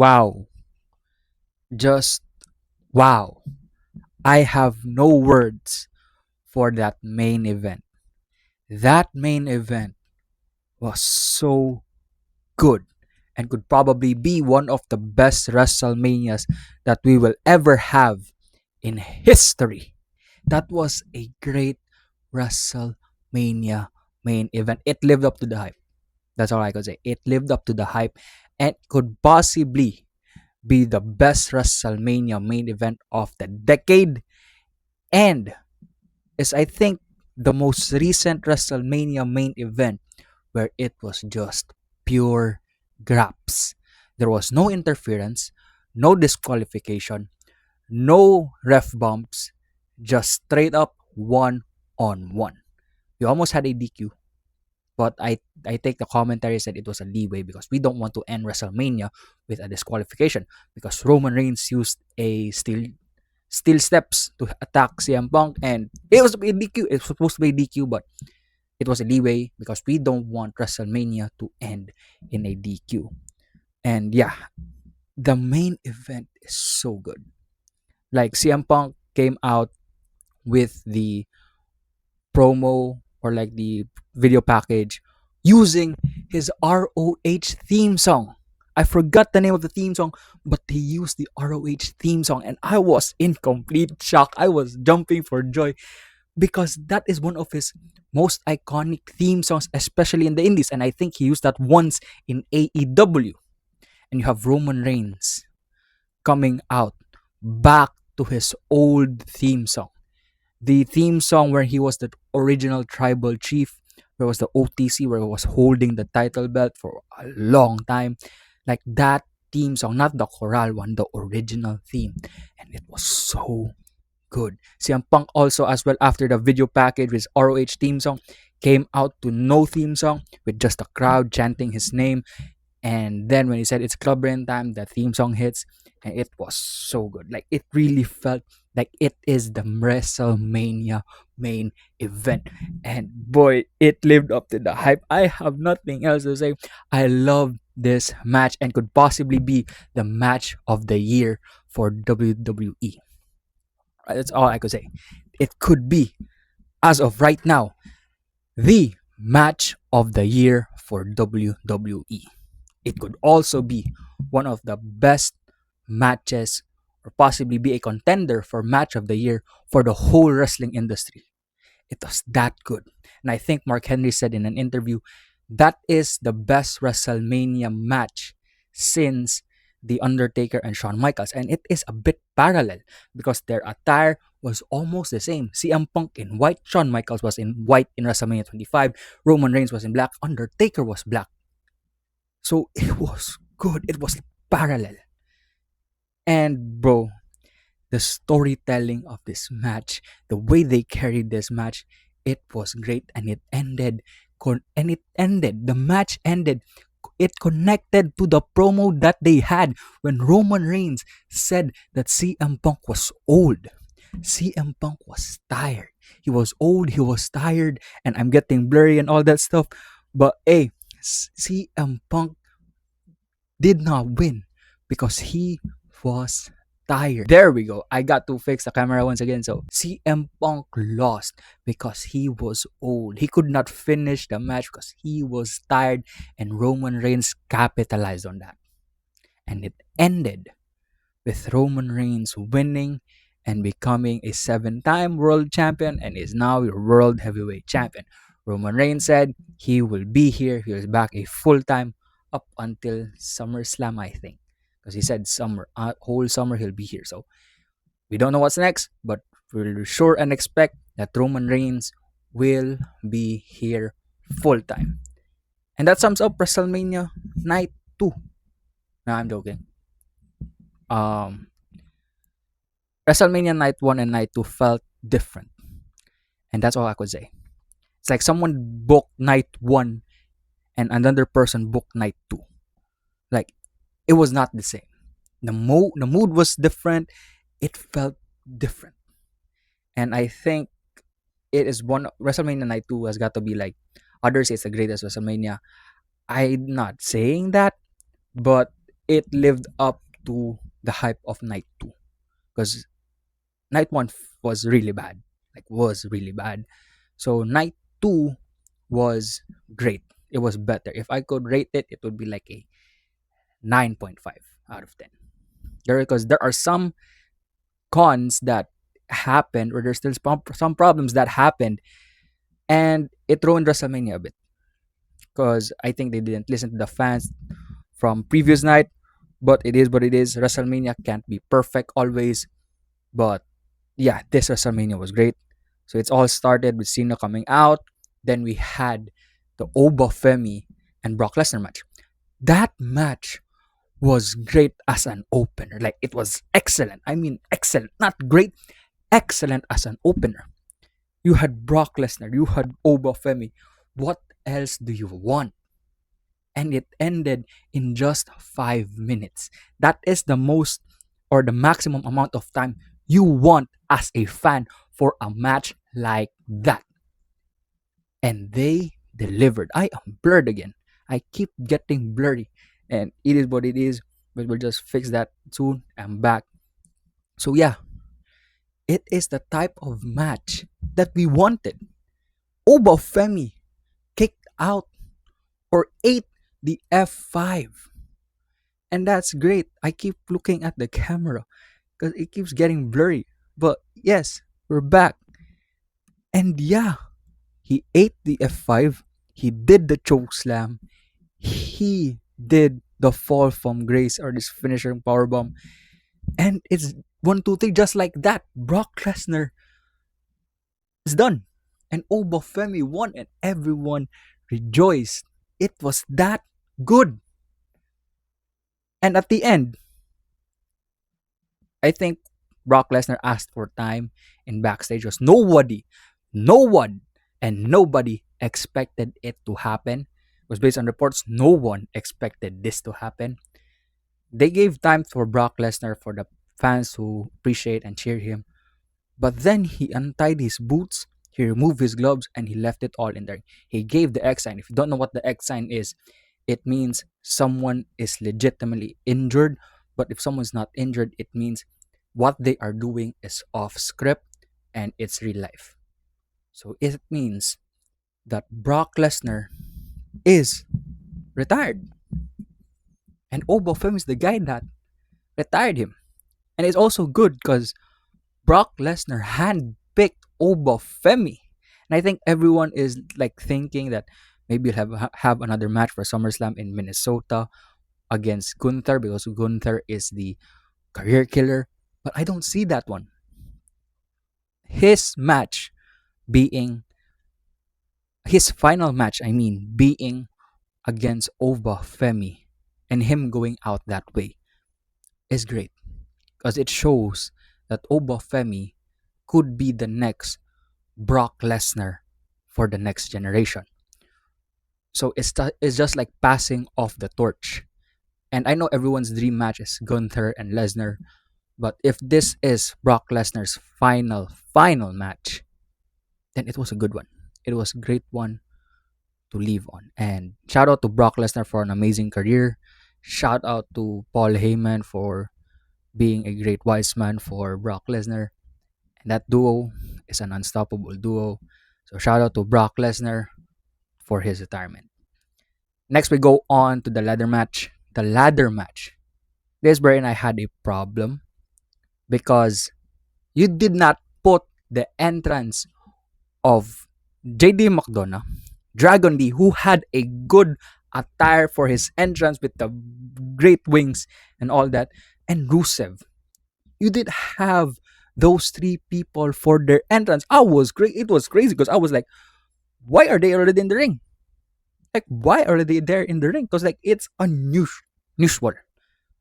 Wow. Just wow. I have no words for that main event. That main event was so good and could probably be one of the best WrestleManias that we will ever have in history. That was a great WrestleMania main event. It lived up to the hype. That's all I could say. It lived up to the hype and could possibly be the best WrestleMania main event of the decade, and is, I think, the most recent WrestleMania main event where it was just pure graps. There was no interference, no disqualification, no ref bumps, just straight up 1-on-1. We almost had a DQ, but I take the commentary said it was a leeway because we don't want to end WrestleMania with a disqualification because Roman Reigns used a steel steps to attack CM Punk, and it was a DQ. It was supposed to be a DQ, but it was a leeway because we don't want WrestleMania to end in a DQ. And yeah, the main event is so good. Like CM Punk came out with the promo or like the video package using his ROH theme song. I forgot the name of the theme song, but they used the ROH theme song, and I was in complete shock. I was jumping for joy because that is one of his most iconic theme songs, especially in the Indies. And I think he used that once in AEW. And you have Roman Reigns coming out back to his old theme song. The theme song where he was the original tribal chief, where was the OTC, where he was holding the title belt for a long time. Like that theme song, not the choral one, the original theme. And it was so good. CM Punk also, as well, after the video package with ROH theme song, came out to no theme song with just a crowd chanting his name. And then when he said it's club rain time, the theme song hits, and it was so good. Like it really felt like it is the WrestleMania main event. And boy, it lived up to the hype. I have nothing else to say. I love this match and could possibly be the match of the year for WWE. That's all I could say. It could be, as of right now, the match of the year for WWE. It could also be one of the best matches or possibly be a contender for match of the year for the whole wrestling industry. It was that good. And I think Mark Henry said in an interview that is the best WrestleMania match since The Undertaker and Shawn Michaels. And it is a bit parallel because their attire was almost the same. CM Punk in white, Shawn Michaels was in white in WrestleMania 25, Roman Reigns was in black, Undertaker was black. So it was good. It was parallel. And bro, the storytelling of this match, the way they carried this match, it was great, and it ended. The match ended. It connected to the promo that they had when Roman Reigns said that CM Punk was old. CM Punk was tired. He was old, he was tired, and I'm getting blurry and all that stuff. But hey, CM Punk did not win because he was tired. There we go. I got to fix the camera once again. So CM Punk lost because he was old. He could not finish the match because he was tired, and Roman Reigns capitalized on that. And it ended with Roman Reigns winning and becoming a 7-time world champion and is now your world heavyweight champion. Roman Reigns said he will be here. He was back a full time up until SummerSlam, I think, because he said whole summer he'll be here. So we don't know what's next, but we're sure and expect that Roman Reigns will be here full time. And that sums up WrestleMania Night 2. No, I'm joking. Um, WrestleMania Night 1 and Night 2 felt different. And that's all I could say. It's like someone booked Night 1 and another person booked Night 2. Like, it was not the same. The mood was different. It felt different. And I think it is one WrestleMania Night 2 has got to be like others say it's the greatest WrestleMania. I'm not saying that, but it lived up to the hype of night two, because night one was really bad, like was really bad. So night two was great. It was better. If I could rate it, it would be like a 9.5 out of 10. Because there are some cons that happened, or there's still some problems that happened, and it ruined WrestleMania a bit. Because I think they didn't listen to the fans from previous night. But it is what it is. WrestleMania can't be perfect always. But yeah, this WrestleMania was great. So it's all started with Cena coming out. Then we had the Obafemi and Brock Lesnar match. That match was great as an opener. Like, it was excellent. I mean, excellent. Not great, excellent as an opener. You had Brock Lesnar, you had Obafemi. What else do you want? And it ended in just 5 minutes. That is the most, or the maximum amount of time you want as a fan for a match like that. And they delivered. I am blurred again. I keep getting blurry. And it is what it is. But we'll just fix that soon. I'm back. So yeah, it is the type of match that we wanted. Obafemi kicked out or ate the F5. And that's great. I keep looking at the camera because it keeps getting blurry. But yes, we're back. And yeah, he ate the F5. He did the choke slam. He did the fall from grace, or this finisher powerbomb. And it's 1, 2, 3, just like that. Brock Lesnar is done. And Obafemi won, and everyone rejoiced. It was that good. And at the end, I think Brock Lesnar asked for time in backstage, was no one, and nobody expected it to happen. It was based on reports. No one expected this to happen. They gave time for Brock Lesnar, for the fans who appreciate and cheer him. But then he untied his boots, he removed his gloves, and he left it all in there. He gave the X sign. If you don't know what the X sign is, it means someone is legitimately injured. But if someone's not injured, it means what they are doing is off script and it's real life. So it means that Brock Lesnar is retired. And Obafemi is the guy that retired him. And it's also good because Brock Lesnar handpicked Obafemi. And I think everyone is like thinking that maybe he'll have another match for SummerSlam in Minnesota against Gunther, because Gunther is the career killer. But I don't see that one. His match being, his final match, I mean, being against Obafemi, and him going out that way is great, because it shows that Obafemi could be the next Brock Lesnar for the next generation. So it's just like passing off the torch. And I know everyone's dream match is Gunther and Lesnar, but if this is Brock Lesnar's final match, then it was a good one. It was a great one to leave on. And shout out to Brock Lesnar for an amazing career. Shout out to Paul Heyman for being a great wise man for Brock Lesnar. And that duo is an unstoppable duo. So shout out to Brock Lesnar for his retirement. Next, we go on to the ladder match. The ladder match. This wherein I had a problem because you did not put the entrance of JD McDonough, Dragon D, who had a good attire for his entrance with the great wings and all that, and Rusev. You did have those three people for their entrance. I was great. It was crazy because I was like, why are they already in the ring? Like, why are they there in the ring? Because like it's unusual.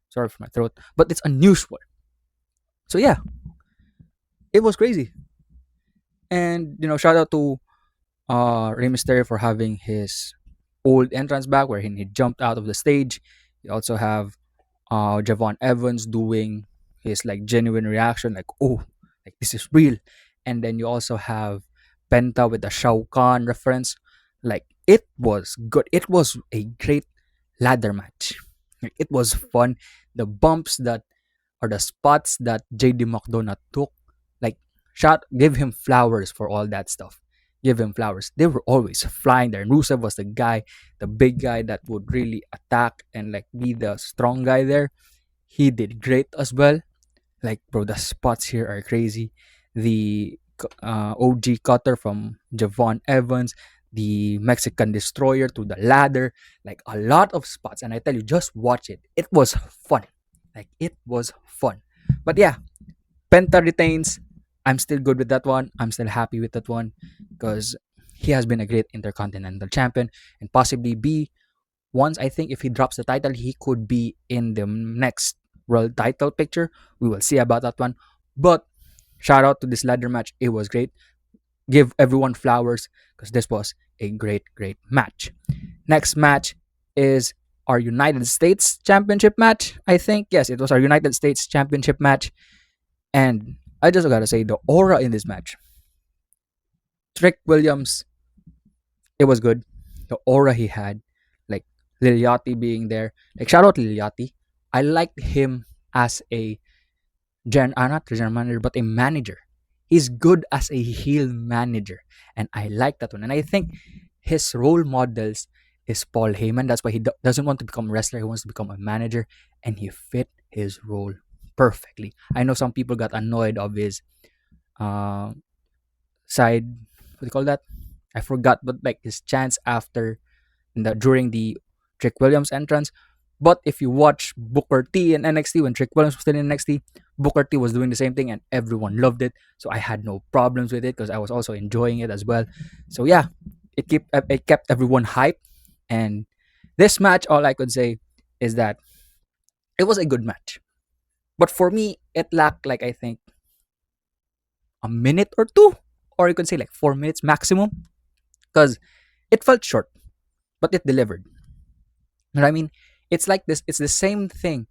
Sorry for my throat, but it's unusual. So yeah, it was crazy. And shout out to Rey Mysterio for having his old entrance back where he jumped out of the stage. You also have Javon Evans doing his like genuine reaction, like, oh, like this is real. And then you also have Penta with the Shao Kahn reference. Like, it was good. It was a great ladder match. Like, it was fun. The bumps that or the spots that JD McDonough took, like give him flowers for all that stuff. Give him flowers. They were always flying there. And Rusev was the guy, the big guy that would really attack and like be the strong guy there. He did great as well. Like, bro, the spots here are crazy. The OG cutter from Javon Evans, the Mexican destroyer to the ladder, like a lot of spots. And I tell you, just watch it. It was fun. Like, it was fun. But yeah, Penta retains. I'm still good with that one. I'm still happy with that one because he has been a great intercontinental champion and possibly be once. I think if he drops the title, he could be in the next world title picture. We will see about that one. But shout out to this ladder match. It was great. Give everyone flowers because this was a great, great match. Next match is our United States Championship match. I think yes, it was our United States Championship match, and I just gotta say the aura in this match. Trick Williams, it was good. The aura he had, like Liliati being there, like shout out Liliati. I liked him as a not general manager, but a manager. He's good as a heel manager, and I like that one. And I think his role models is Paul Heyman. That's why he doesn't want to become a wrestler. He wants to become a manager, and he fit his role perfectly. I know some people got annoyed of his uh, side. What do you call that? I forgot, but like his chance after during the Trick Williams entrance. But if you watch Booker T in NXT when Trick Williams was still in NXT, Booker T was doing the same thing and everyone loved it. So I had no problems with it because I was also enjoying it as well. So yeah, it kept everyone hyped. And this match, all I could say is that it was a good match. But for me, it lacked like I think a minute or two, or you could say like 4 minutes maximum, because it felt short, but it delivered. You know what I mean? It's like this. It's the same thing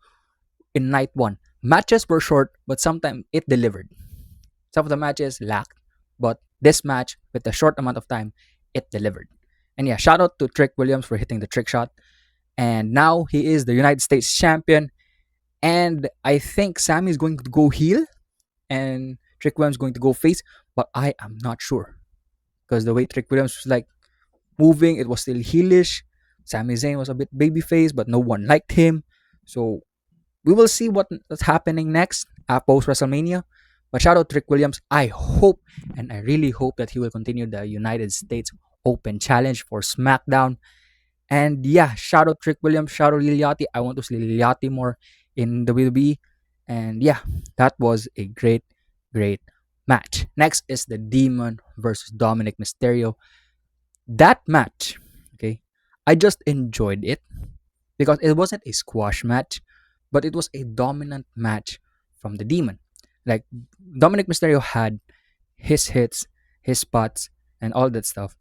in night one. Matches were short, but sometimes it delivered. Some of the matches lacked, but this match, with a short amount of time, it delivered. And yeah, shout out to Trick Williams for hitting the trick shot. And now he is the United States champion. And I think Sammy is going to go heel and Trick Williams is going to go face, but I am not sure. Because the way Trick Williams was like moving, it was still heelish. Sami Zayn was a bit babyface, but no one liked him. So we will see what's happening next post WrestleMania. But shout out Trick Williams. I hope and I really hope that he will continue the United States Open Challenge for SmackDown. And yeah, shout out Trick Williams, shout out Liliati. I want to see Liliati more in the WWE. And yeah, that was a great, great match. Next is the Demon versus Dominic Mysterio. That match, okay, I just enjoyed it because it wasn't a squash match, but it was a dominant match from the Demon. Like Dominic Mysterio had his hits, his spots, and all that stuff,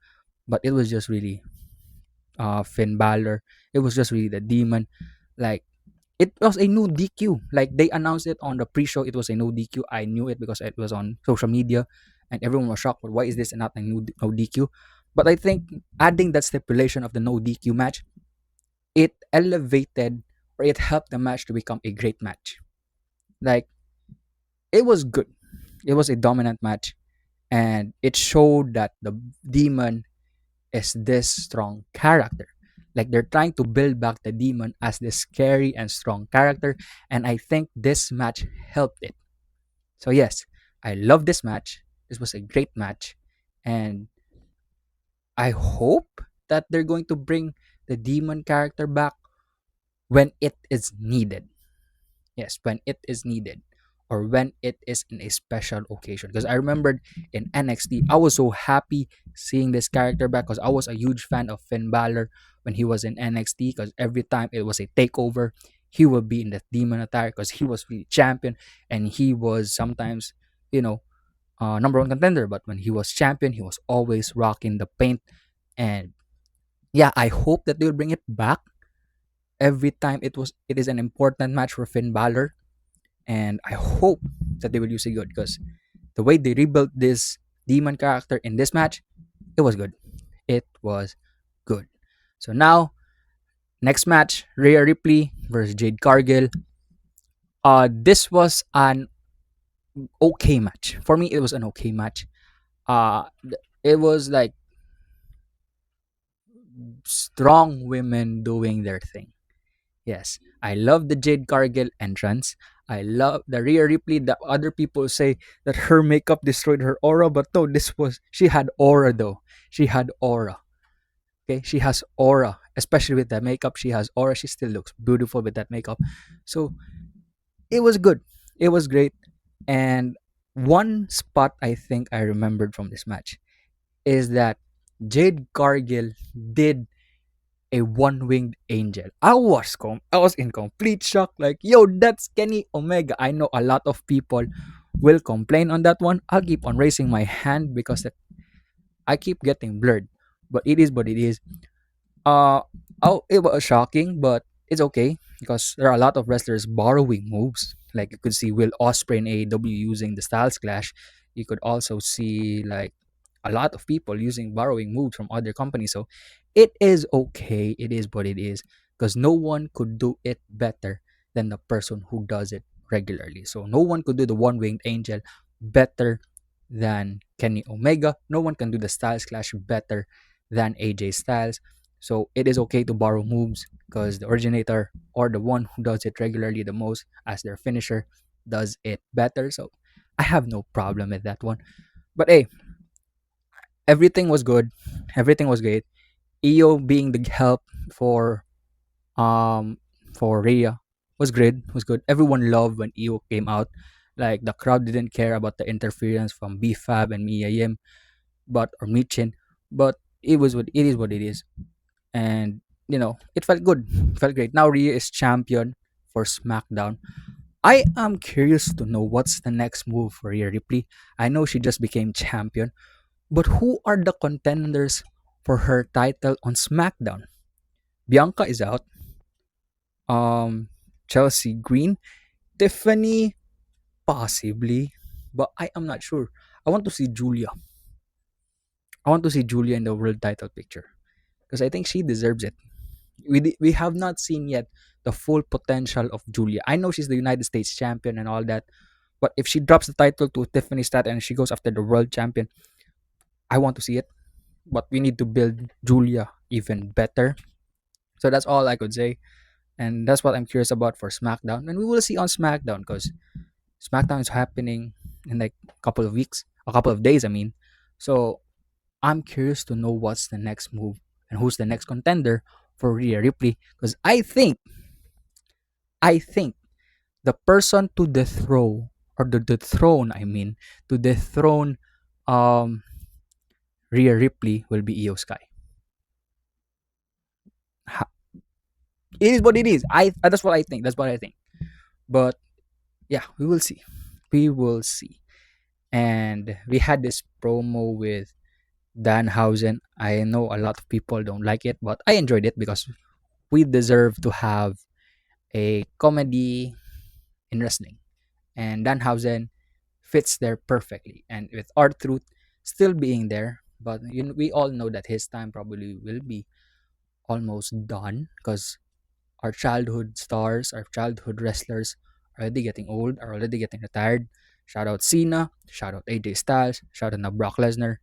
but it was just really Finn Balor. It was just really the Demon. Like it was a no DQ. Like they announced it on the pre-show. It was a no DQ. I knew it because it was on social media, and everyone was shocked. But why is this not a no DQ? But I think adding that stipulation of the no DQ match, it elevated or it helped the match to become a great match. Like it was good. It was a dominant match, and it showed that the Demon is this strong character. Like they're trying to build back the Demon as this scary and strong character, and I think this match helped it. So yes, I love this match. This was a great match, and I hope that they're going to bring the Demon character back when it is needed. Yes, when it is needed or when it is in a special occasion. Because I remembered in NXT, I was so happy seeing this character back because I was a huge fan of Finn Balor when he was in NXT because every time it was a takeover, he would be in the demon attire because he was really champion and he was sometimes, you know, number one contender. But when he was champion, he was always rocking the paint. And yeah, I hope that they'll bring it back every time it is an important match for Finn Balor, and I hope that they will use it good because the way they rebuilt this demon character in this match, it was good. It was good. So now Next match, Rhea Ripley versus Jade Cargill. This was an okay match. For me, it was an okay match. It was like strong women doing their thing. Yes, I love the Jade Cargill entrance. I love the Rhea Ripley. The other people say that her makeup destroyed her aura, but no, this was she had aura though. She had aura. Okay, she has aura, especially with that makeup. She has aura. She still looks beautiful with that makeup. So it was good. It was great. And one spot I think I remembered from this match is that Jade Cargill did a one-winged angel. I was in complete shock. Like, yo, that's Kenny Omega. I know a lot of people will complain on that one. I'll keep on raising my hand because I keep getting blurred. But it is what it is. Uh, oh, it was shocking, but it's okay because there are a lot of wrestlers borrowing moves. Like you could see Will Ospreay in AEW using the Styles Clash. You could also see like a lot of people using borrowing moves from other companies. So it is okay. It is what it is because no one could do it better than the person who does it regularly. So no one could do the one winged angel better than Kenny Omega. No one can do the Styles Clash better than AJ Styles. So it is okay to borrow moves because the originator or the one who does it regularly the most as their finisher does it better. So I have no problem with that one. But hey, everything was good. Everything was great. EO being the help for um Rhea was great. Was good. Everyone loved when EO came out. Like the crowd didn't care about the interference from BFAB and Mia Yim, but or Michin. But it is what it is. And it felt good. Felt great. Now Rhea is champion for SmackDown. I am curious to know what's the next move for Rhea Ripley. I know she just became champion, but who are the contenders for her title on SmackDown? Bianca is out. Um, Chelsea Green, Tiffany, possibly, but I am not sure. I want to see Julia. I want to see Julia in the world title picture because I think she deserves it. We have not seen yet the full potential of Julia. I know she's the United States champion and all that, but if she drops the title to Tiffany Stratton and she goes after the world champion, I want to see it. But we need to build Julia even better. So that's all I could say, and that's what I'm curious about for SmackDown, and we will see on SmackDown because SmackDown is happening in like a couple of weeks, a couple of days. I mean, so I'm curious to know what's the next move and who's the next contender for Rhea Ripley because I think the person to dethrone or the throne I mean to dethrone um Rhea Ripley will be Io Sky. Ha- It is what it is. That's what I think. That's what I think. But yeah, we will see. We will see. And we had this promo with Danhausen. I know a lot of people don't like it, but I enjoyed it because we deserve to have a comedy in wrestling. And Danhausen fits there perfectly. And with our truth still being there, but we all know that his time probably will be almost done because our childhood stars, our childhood wrestlers are already getting old, are already getting retired. Shout out Cena, shout out AJ Styles, shout out na Brock Lesnar.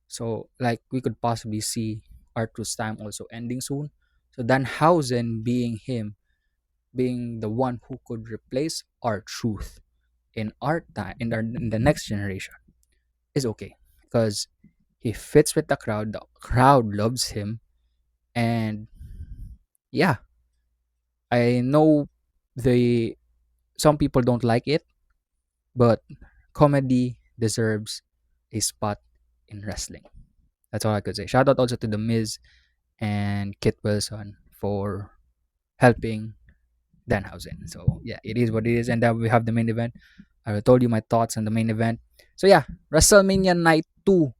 So like we could possibly see Arthur's time also ending soon. So Danhausen being him, being the one who could replace our truth in our time in the next generation is okay because he fits with the crowd. The crowd loves him, and yeah, I know the some people don't like it, but comedy deserves a spot in wrestling. That's all I could say. Shout out also to the Miz and Kit Wilson for helping Danhausen. So yeah, it is what it is, and then we have the main event. I told you my thoughts on the main event. So yeah, WrestleMania Night 2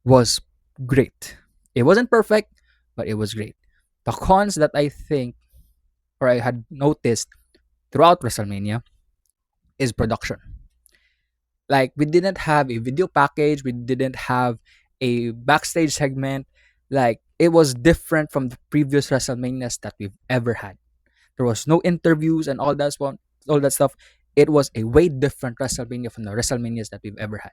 was great. It wasn't perfect, but it was great. The cons that I think or I had noticed throughout WrestleMania is production. Like we didn't have a video package, we didn't have a backstage segment. Like it was different from the previous WrestleManias that we've ever had. There was no interviews and all that stuff. It was a way different WrestleMania from the WrestleManias that we've ever had.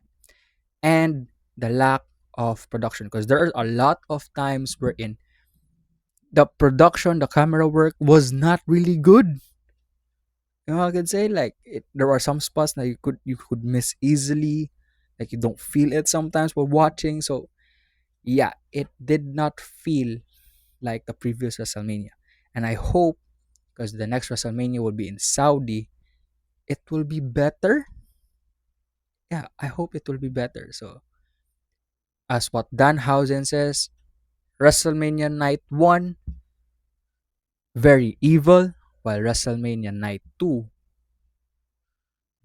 And the lack of production, because there are a lot of times wherein the production, the camera work was not really good. You know what I could say? Like there are some spots that you could miss easily. Like you don't feel it sometimes while watching. So yeah, it did not feel like the previous WrestleMania. And I hope, because the next WrestleMania will be in Saudi, it will be better. Yeah, I hope it will be better. So as what Danhausen says, WrestleMania Night 1, very evil, while WrestleMania Night 2,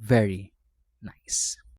very nice.